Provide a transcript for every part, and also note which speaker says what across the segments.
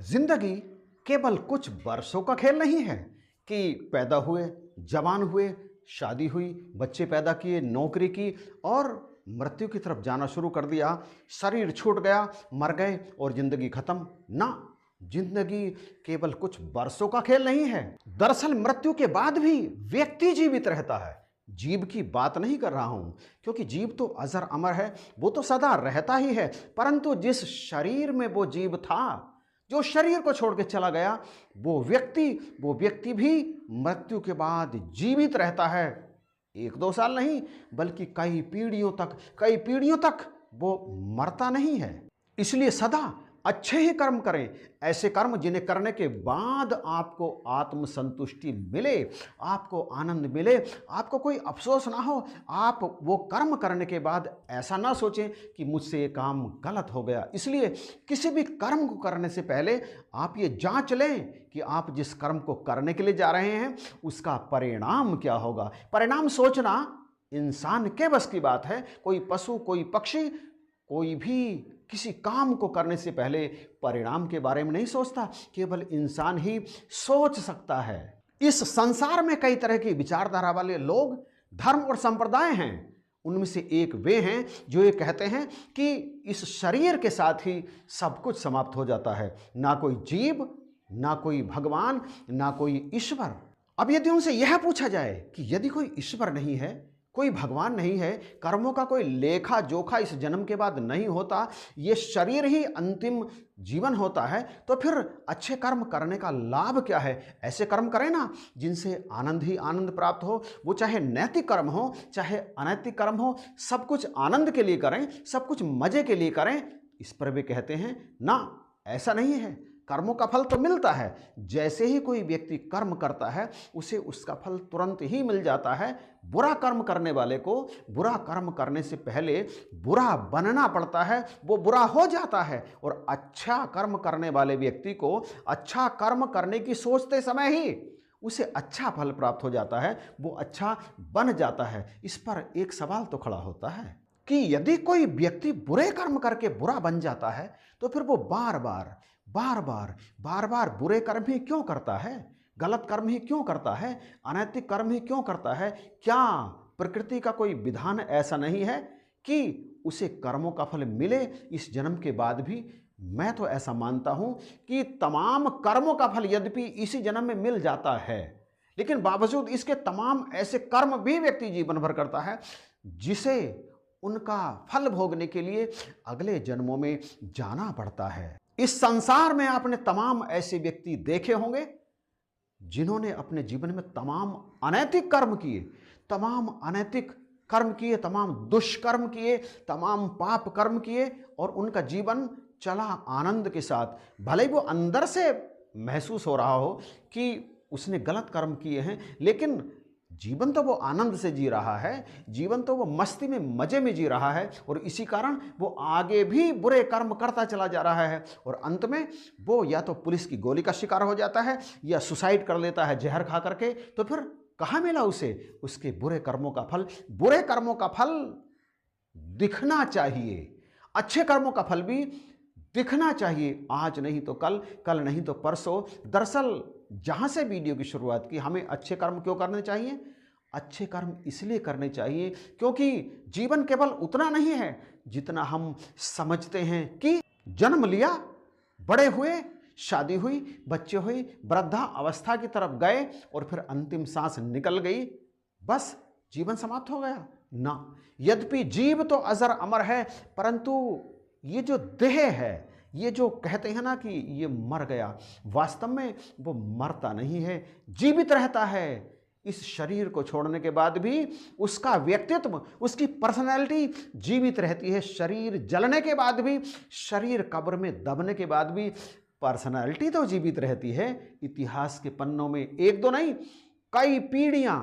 Speaker 1: जिंदगी केवल कुछ वर्षों का खेल नहीं है कि पैदा हुए, जवान हुए, शादी हुई, बच्चे पैदा किए, नौकरी की और मृत्यु की तरफ जाना शुरू कर दिया, शरीर छूट गया, मर गए और जिंदगी खत्म ना। जिंदगी केवल कुछ वर्षों का खेल नहीं है। दरअसल मृत्यु के बाद भी व्यक्ति जीवित रहता है। जीव की बात नहीं कर रहा हूं, क्योंकि जीव तो अजर अमर है, वो तो सदा रहता ही है। परंतु जिस शरीर में वो जीव था, जो शरीर को छोड़ के चला गया, वो व्यक्ति भी मृत्यु के बाद जीवित रहता है। 1-2 साल नहीं, बल्कि कई पीढ़ियों तक वो मरता नहीं है। इसलिए सदा अच्छे ही कर्म करें, ऐसे कर्म जिन्हें करने के बाद आपको आत्म संतुष्टि मिले, आपको आनंद मिले, आपको कोई अफसोस ना हो। आप वो कर्म करने के बाद ऐसा ना सोचें कि मुझसे ये काम गलत हो गया। इसलिए किसी भी कर्म को करने से पहले आप ये जांच लें कि आप जिस कर्म को करने के लिए जा रहे हैं उसका परिणाम क्या होगा। परिणाम सोचना इंसान के बस की बात है। कोई पशु, कोई पक्षी, कोई भी किसी काम को करने से पहले परिणाम के बारे में नहीं सोचता, केवल इंसान ही सोच सकता है। इस संसार में कई तरह की विचारधारा वाले लोग, धर्म और संप्रदाय हैं। उनमें से एक वे हैं जो ये कहते हैं कि इस शरीर के साथ ही सब कुछ समाप्त हो जाता है। ना कोई जीव, ना कोई भगवान, ना कोई ईश्वर। अब यदि उनसे यह पूछा जाए कि यदि कोई ईश्वर नहीं है, कोई भगवान नहीं है, कर्मों का कोई लेखा जोखा इस जन्म के बाद नहीं होता, ये शरीर ही अंतिम जीवन होता है, तो फिर अच्छे कर्म करने का लाभ क्या है। ऐसे कर्म करें ना जिनसे आनंद ही आनंद प्राप्त हो। वो चाहे नैतिक कर्म हो, चाहे अनैतिक कर्म हो, सब कुछ आनंद के लिए करें, सब कुछ मजे के लिए करें। इस पर वे कहते हैं ना, ऐसा नहीं है। कर्मों का फल तो मिलता है। जैसे ही कोई व्यक्ति कर्म करता है उसे उसका फल तुरंत ही मिल जाता है। बुरा कर्म करने वाले को बुरा कर्म करने से पहले बुरा बनना पड़ता है, वो बुरा हो जाता है। और अच्छा कर्म करने वाले व्यक्ति को अच्छा कर्म करने की सोचते समय ही उसे अच्छा फल प्राप्त हो जाता है, वो अच्छा बन जाता है। इस पर एक सवाल तो खड़ा होता है कि यदि कोई व्यक्ति बुरे कर्म करके बुरा बन जाता है तो फिर वो बार बार बुरे कर्म ही क्यों करता है, गलत कर्म ही क्यों करता है, अनैतिक कर्म ही क्यों करता है। क्या प्रकृति का कोई विधान ऐसा नहीं है कि उसे कर्मों का फल मिले इस जन्म के बाद भी। मैं तो ऐसा मानता हूं कि तमाम कर्मों का फल यद्यपि इसी जन्म में मिल जाता है, लेकिन बावजूद इसके तमाम ऐसे कर्म भी व्यक्ति जीवन भर करता है जिसे उनका फल भोगने के लिए अगले जन्मों में जाना पड़ता है। इस संसार में आपने तमाम ऐसे व्यक्ति देखे होंगे जिन्होंने अपने जीवन में तमाम अनैतिक कर्म किए, तमाम दुष्कर्म किए, तमाम पाप कर्म किए और उनका जीवन चला आनंद के साथ। भले ही वो अंदर से महसूस हो रहा हो कि उसने गलत कर्म किए हैं, लेकिन जीवन तो वो आनंद से जी रहा है, जीवन तो वो मस्ती में, मजे में जी रहा है। और इसी कारण वो आगे भी बुरे कर्म करता चला जा रहा है और अंत में वो या तो पुलिस की गोली का शिकार हो जाता है या सुसाइड कर लेता है जहर खा करके। तो फिर कहाँ मिला उसे उसके बुरे कर्मों का फल। बुरे कर्मों का फल दिखना चाहिए, अच्छे कर्मों का फल भी दिखना चाहिए। आज नहीं तो कल, कल नहीं तो परसों। दरअसल जहां से वीडियो की शुरुआत की, हमें अच्छे कर्म क्यों करने चाहिए? अच्छे कर्म इसलिए करने चाहिए क्योंकि जीवन केवल उतना नहीं है जितना हम समझते हैं कि जन्म लिया, बड़े हुए, शादी हुई, बच्चे हुए, वृद्धा अवस्था की तरफ गए और फिर अंतिम सांस निकल गई, बस जीवन समाप्त हो गया ना। यद्यपि जीव तो अजर अमर है, परंतु ये जो देह है, ये जो कहते हैं ना कि ये मर गया, वास्तव में वो मरता नहीं है, जीवित रहता है। इस शरीर को छोड़ने के बाद भी उसका व्यक्तित्व, उसकी पर्सनैलिटी जीवित रहती है। शरीर जलने के बाद भी, शरीर कब्र में दबने के बाद भी पर्सनैलिटी तो जीवित रहती है। इतिहास के पन्नों में 1-2 नहीं, कई पीढ़ियां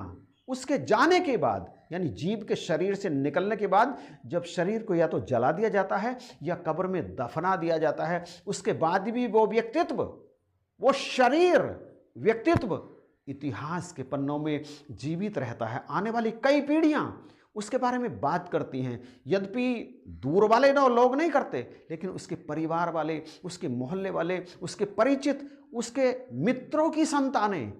Speaker 1: उसके जाने के बाद, यानी जीव के शरीर से निकलने के बाद, जब शरीर को या तो जला दिया जाता है या कब्र में दफना दिया जाता है, उसके बाद भी वो व्यक्तित्व, वो शरीर, व्यक्तित्व इतिहास के पन्नों में जीवित रहता है। आने वाली कई पीढ़ियां उसके बारे में बात करती हैं। यद्यपि दूर वाले लोग नहीं करते, लेकिन उसके परिवार वाले, उसके मोहल्ले वाले, उसके परिचित, उसके मित्रों की संतानें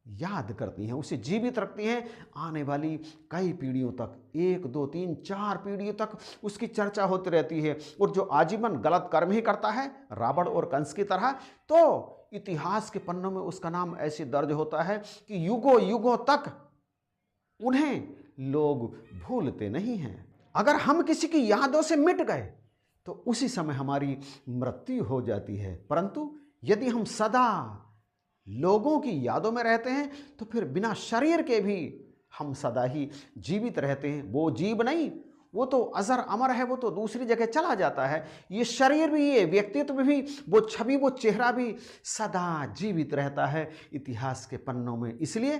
Speaker 1: याद करती हैं, उसे जीवित रखती हैं। आने वाली कई पीढ़ियों तक, 1 2 3 4 पीढ़ियों तक उसकी चर्चा होती रहती है। और जो आजीवन गलत कर्म ही करता है, रावण और कंस की तरह, तो इतिहास के पन्नों में उसका नाम ऐसे दर्ज होता है कि युगों युगों तक उन्हें लोग भूलते नहीं हैं। अगर हम किसी की यादों से मिट गए तो उसी समय हमारी मृत्यु हो जाती है। परंतु यदि हम सदा लोगों की यादों में रहते हैं तो फिर बिना शरीर के भी हम सदा ही जीवित रहते हैं। वो जीव नहीं, वो तो अजर अमर है, वो तो दूसरी जगह चला जाता है। ये शरीर भी, ये व्यक्तित्व भी, वो छवि, वो चेहरा भी सदा जीवित रहता है इतिहास के पन्नों में। इसलिए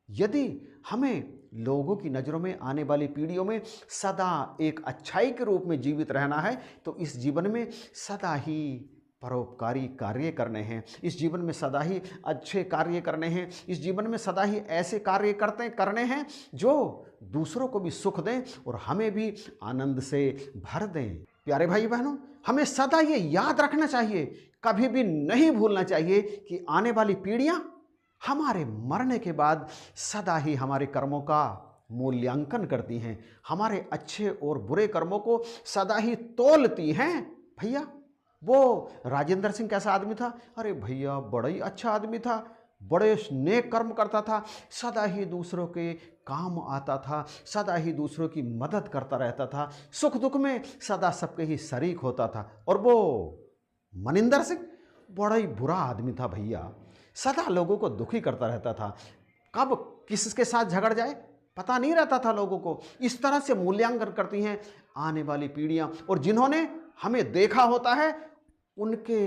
Speaker 1: यदि हमें लोगों की नज़रों में, आने वाली पीढ़ियों में सदा एक अच्छाई के रूप में जीवित रहना है, तो इस जीवन में सदा ही परोपकारी कार्य करने हैं, इस जीवन में सदा ही अच्छे कार्य करने हैं, इस जीवन में सदा ही ऐसे कार्य करने हैं जो दूसरों को भी सुख दें और हमें भी आनंद से भर दें। प्यारे भाई बहनों, हमें सदा ये याद रखना चाहिए, कभी भी नहीं भूलना चाहिए कि आने वाली पीढ़ियां हमारे मरने के बाद सदा ही हमारे कर्मों का मूल्यांकन करती हैं, हमारे अच्छे और बुरे कर्मों को सदा ही तौलती हैं। भैया, वो राजेंद्र सिंह कैसा आदमी था? अरे भैया, बड़ा ही अच्छा आदमी था, बड़े नेक कर्म करता था, सदा ही दूसरों के काम आता था, सदा ही दूसरों की मदद करता रहता था, सुख दुख में सदा सबके ही शरीक होता था। और वो मनिंदर सिंह बड़ा ही बुरा आदमी था भैया, सदा लोगों को दुखी करता रहता था, कब किसके साथ झगड़ जाए पता नहीं रहता था लोगों को। इस तरह से मूल्यांकन करती हैं आने वाली पीढ़ियां। और जिन्होंने हमें देखा होता है उनके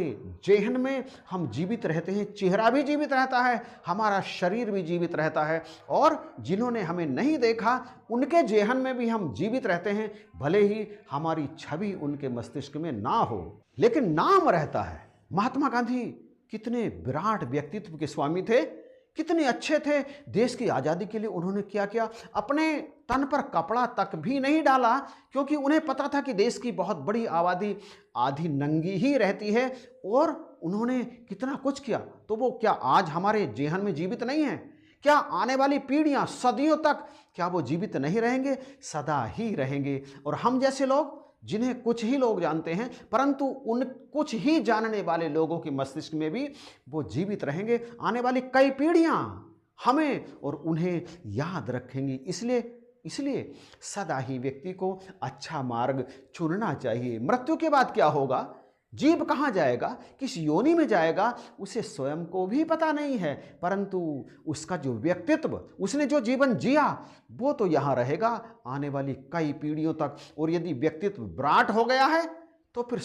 Speaker 1: जेहन में हम जीवित रहते हैं, चेहरा भी जीवित रहता है, हमारा शरीर भी जीवित रहता है। और जिन्होंने हमें नहीं देखा उनके जेहन में भी हम जीवित रहते हैं, भले ही हमारी छवि उनके मस्तिष्क में ना हो, लेकिन नाम रहता है। महात्मा गांधी कितने विराट व्यक्तित्व के स्वामी थे, कितने अच्छे थे। देश की आज़ादी के लिए उन्होंने क्या किया, अपने तन पर कपड़ा तक भी नहीं डाला, क्योंकि उन्हें पता था कि देश की बहुत बड़ी आबादी आधी नंगी ही रहती है। और उन्होंने कितना कुछ किया। तो वो क्या आज हमारे जेहन में जीवित नहीं है? क्या आने वाली पीढ़ियां सदियों तक क्या वो जीवित नहीं रहेंगे? सदा ही रहेंगे। और हम जैसे लोग, जिन्हें कुछ ही लोग जानते हैं, परंतु उन कुछ ही जानने वाले लोगों के मस्तिष्क में भी वो जीवित रहेंगे। आने वाली कई पीढ़ियां हमें और उन्हें याद रखेंगी। इसलिए सदा ही व्यक्ति को अच्छा मार्ग चुनना चाहिए। मृत्यु के बाद क्या होगा, जीव कहाँ जाएगा, किस योनि में जाएगा, उसे स्वयं को भी पता नहीं है, परंतु उसका जो व्यक्तित्व, उसने जो जीवन जिया, वो तो यहाँ रहेगा आने वाली कई पीढ़ियों तक। और यदि व्यक्तित्व विराट हो गया है तो फिर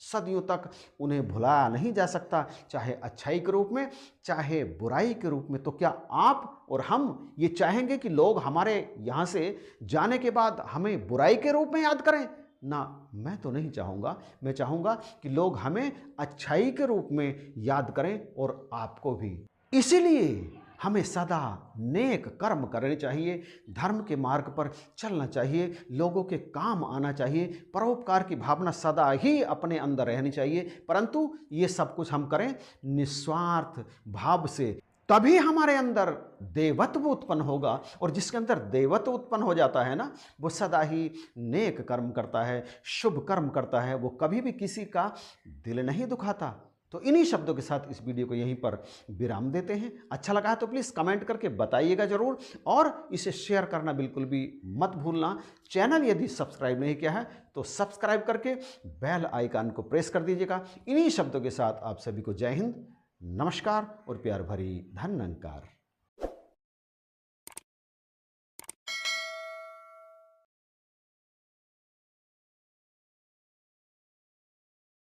Speaker 1: सदियों तक उन्हें भुलाया नहीं जा सकता, चाहे अच्छाई के रूप में, चाहे बुराई के रूप में। तो क्या आप और हम ये चाहेंगे कि लोग हमारे यहाँ से जाने के बाद हमें बुराई के रूप में याद करें? ना, मैं तो नहीं चाहूँगा। मैं चाहूँगा कि लोग हमें अच्छाई के रूप में याद करें, और आपको भी। इसीलिए हमें सदा नेक कर्म करने चाहिए, धर्म के मार्ग पर चलना चाहिए, लोगों के काम आना चाहिए, परोपकार की भावना सदा ही अपने अंदर रहनी चाहिए। परंतु ये सब कुछ हम करें निस्वार्थ भाव से, तभी हमारे अंदर देवत्व उत्पन्न होगा। और जिसके अंदर देवत्व उत्पन्न हो जाता है ना, वो सदा ही नेक कर्म करता है, शुभ कर्म करता है, वो कभी भी किसी का दिल नहीं दुखाता। तो इन्हीं शब्दों के साथ इस वीडियो को यहीं पर विराम देते हैं। अच्छा लगा है तो प्लीज़ कमेंट करके बताइएगा ज़रूर, और इसे शेयर करना बिल्कुल भी मत भूलना। चैनल यदि सब्सक्राइब नहीं किया है तो सब्सक्राइब करके बेल आइकन को प्रेस कर दीजिएगा। इन्हीं शब्दों के साथ आप सभी को जय हिंद, नमस्कार और प्यार भरी धन्यवाद।